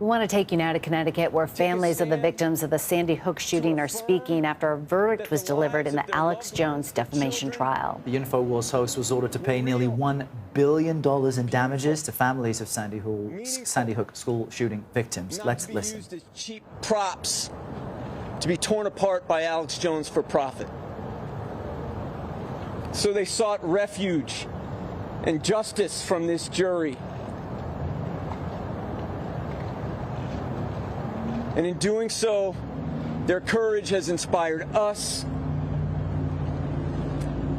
want to take you now to Connecticut, where families of the victims of the Sandy Hook shooting are speaking after a verdict was delivered in the Alex Jones defamation trial. The Infowars host was ordered to pay nearly $1 billion in damages to families of Sandy Hook school shooting victims. Let's listen. Used as cheap props to be torn apart by Alex Jones for profit. So they sought refuge and justice from this jury. And in doing so, their courage has inspired us,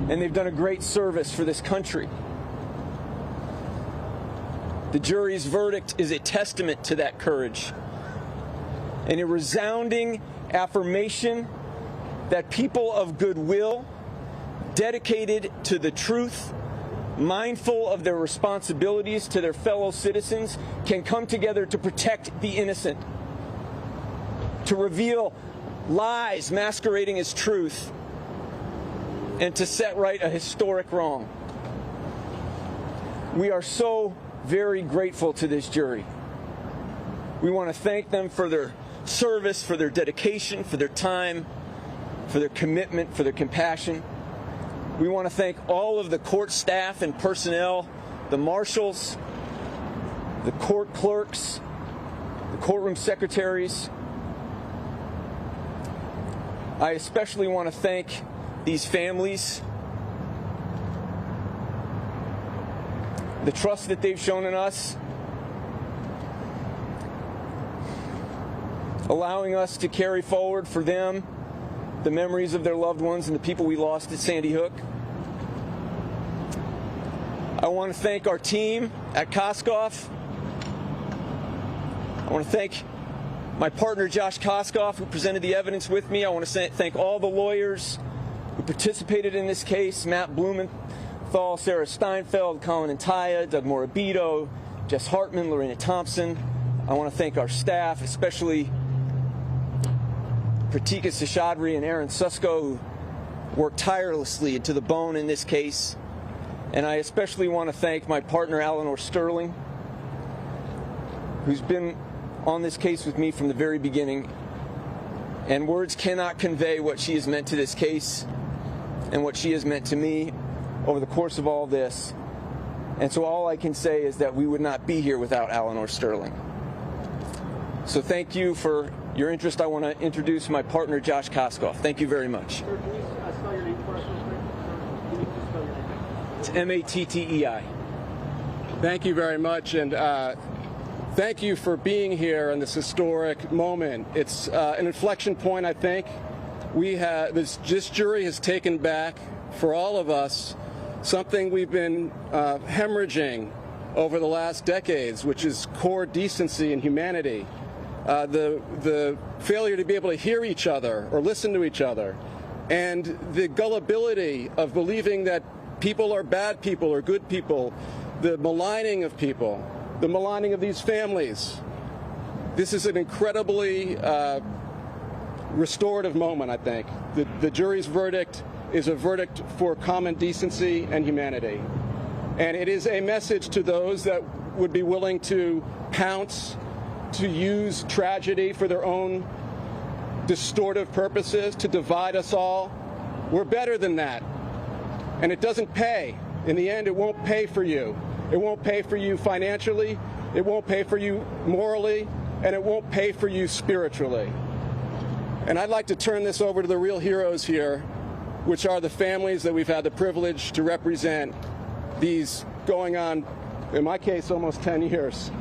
and they've done a great service for this country. The jury's verdict is a testament to that courage and a resounding affirmation that people of goodwill, dedicated to the truth, mindful of their responsibilities to their fellow citizens, can come together to protect the innocent, to reveal lies masquerading as truth, and to set right a historic wrong. We are so very grateful to this jury. We want to thank them for their service, for their dedication, for their time, for their commitment, for their compassion. We want to thank all of the court staff and personnel, the marshals, the court clerks, the courtroom secretaries. I especially want to thank these families, the trust that they've shown in us, allowing us to carry forward for them the memories of their loved ones and the people we lost at Sandy Hook. I want to thank our team at Koskoff. I want to thank my partner, Josh Koskoff, who presented the evidence with me. I want to thank all the lawyers who participated in this case: Matt Blumenthal, Sarah Steinfeld, Colin Antaya, Doug Morabito, Jess Hartman, Lorena Thompson. I want to thank our staff, especially Pratika Seshadri and Aaron Susko, who worked tirelessly to the bone in this case. And I especially want to thank my partner, Eleanor Sterling, who's been on this case with me from the very beginning. And words cannot convey what she has meant to this case and what she has meant to me over the course of all this. And so all I can say is that we would not be here without Eleanor Sterling. So thank you for your interest. I want to introduce my partner, Josh Koskoff. Thank you very much. Sir, can you spell your name for us real quick? Sir, can you just spell your name? It's Mattei. Thank you very much, and thank you for being here in this historic moment. It's an inflection point, I think. This jury has taken back, for all of us, something we've been hemorrhaging over the last decades, which is core decency and humanity. The failure to be able to hear each other or listen to each other, and the gullibility of believing that people are bad people or good people, the maligning of people, the maligning of these families. This is an incredibly restorative moment, I think. The jury's verdict is a verdict for common decency and humanity. And it is a message to those that would be willing to pounce, to use tragedy for their own distortive purposes, to divide us all. We're better than that. And it doesn't pay. In the end, it won't pay for you. It won't pay for you financially, it won't pay for you morally, and it won't pay for you spiritually. And I'd like to turn this over to the real heroes here, which are the families that we've had the privilege to represent these going on, in my case, almost 10 years.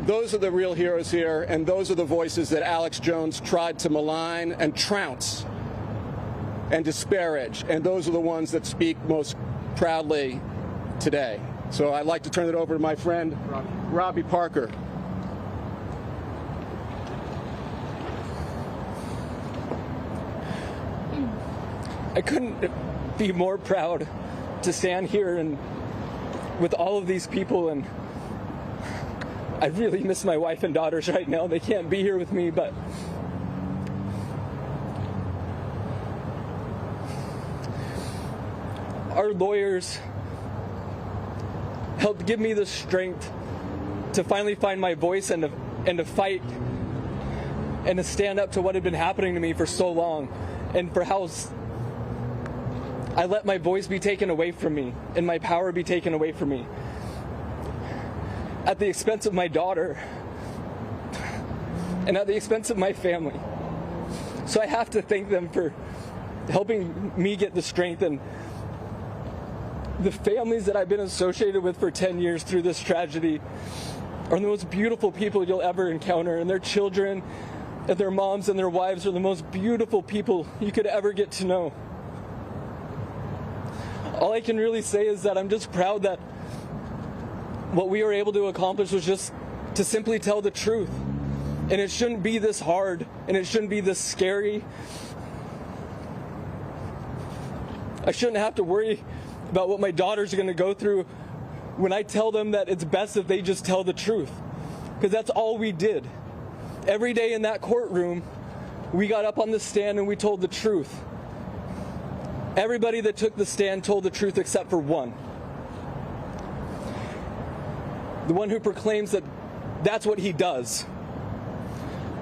Those are the real heroes here, and those are the voices that Alex Jones tried to malign and trounce and disparage, and those are the ones that speak most proudly today. So I'd like to turn it over to my friend, Robbie Parker. I couldn't be more proud to stand here and with all of these people, and I really miss my wife and daughters right now. They can't be here with me, but our lawyers helped give me the strength to finally find my voice and to and to fight and to stand up to what had been happening to me for so long, and for how I let my voice be taken away from me and my power be taken away from me at the expense of my daughter and at the expense of my family. So I have to thank them for helping me get the strength, and the families that I've been associated with for 10 years through this tragedy are the most beautiful people you'll ever encounter, and their children and their moms and their wives are the most beautiful people you could ever get to know. All I can really say is that I'm just proud that what we were able to accomplish was just to simply tell the truth. And it shouldn't be this hard, and it shouldn't be this scary. I shouldn't have to worry about what my daughters are going to go through when I tell them that it's best if they just tell the truth. Because that's all we did. Every day in that courtroom, we got up on the stand and we told the truth. Everybody that took the stand told the truth except for one. The one who proclaims that that's what he does.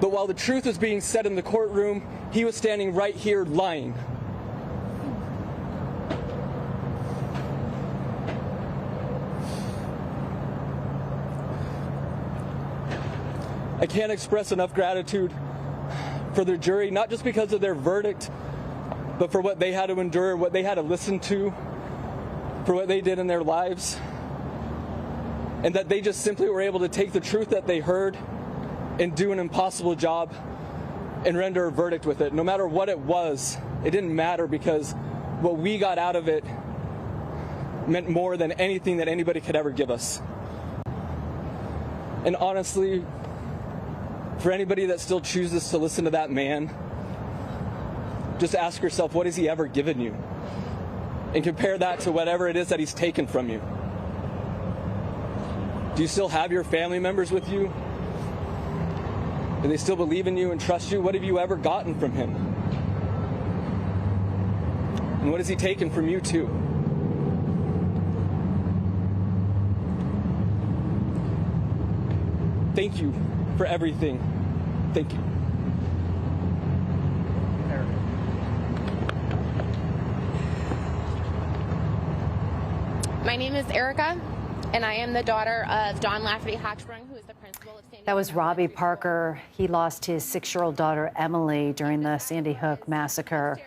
But while the truth was being said in the courtroom, he was standing right here lying. I can't express enough gratitude for their jury, not just because of their verdict, but for what they had to endure, what they had to listen to, for what they did in their lives, and that they just simply were able to take the truth that they heard and do an impossible job and render a verdict with it. No matter what it was, it didn't matter, because what we got out of it meant more than anything that anybody could ever give us. And honestly, for anybody that still chooses to listen to that man, just ask yourself, what has he ever given you? And compare that to whatever it is that he's taken from you. Do you still have your family members with you? Do they still believe in you and trust you? What have you ever gotten from him? And what has he taken from you too? Thank you for everything. Thank you. My name is Erica, and I am the daughter of Don Lafferty Hochsprung, who is the principal of Sandy. That was Robbie Parker. He lost his 6-year-old daughter, Emily, during the Sandy Hook massacre.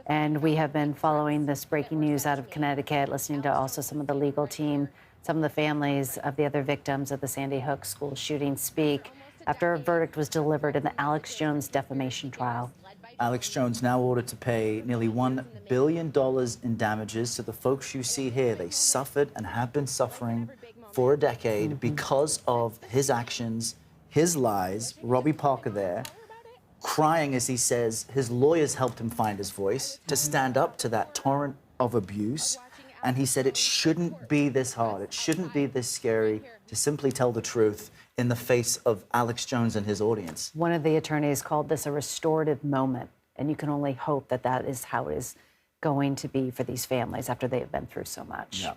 And we have been following this breaking news out of Connecticut, listening to also some of the legal team, some of the families of the other victims of the Sandy Hook school shooting speak after a verdict was delivered in the Alex Jones defamation trial. Alex Jones now ordered to pay nearly $1 billion in damages to the folks you see here. They suffered and have been suffering for a decade because of his actions, his lies. Robbie Parker there, crying as he says his lawyers helped him find his voice to stand up to that torrent of abuse. And he said it shouldn't be this hard. It shouldn't be this scary to simply tell the truth in the face of Alex Jones and his audience. One of the attorneys called this a restorative moment, and you can only hope that that is how it is going to be for these families after they have been through so much. Yeah.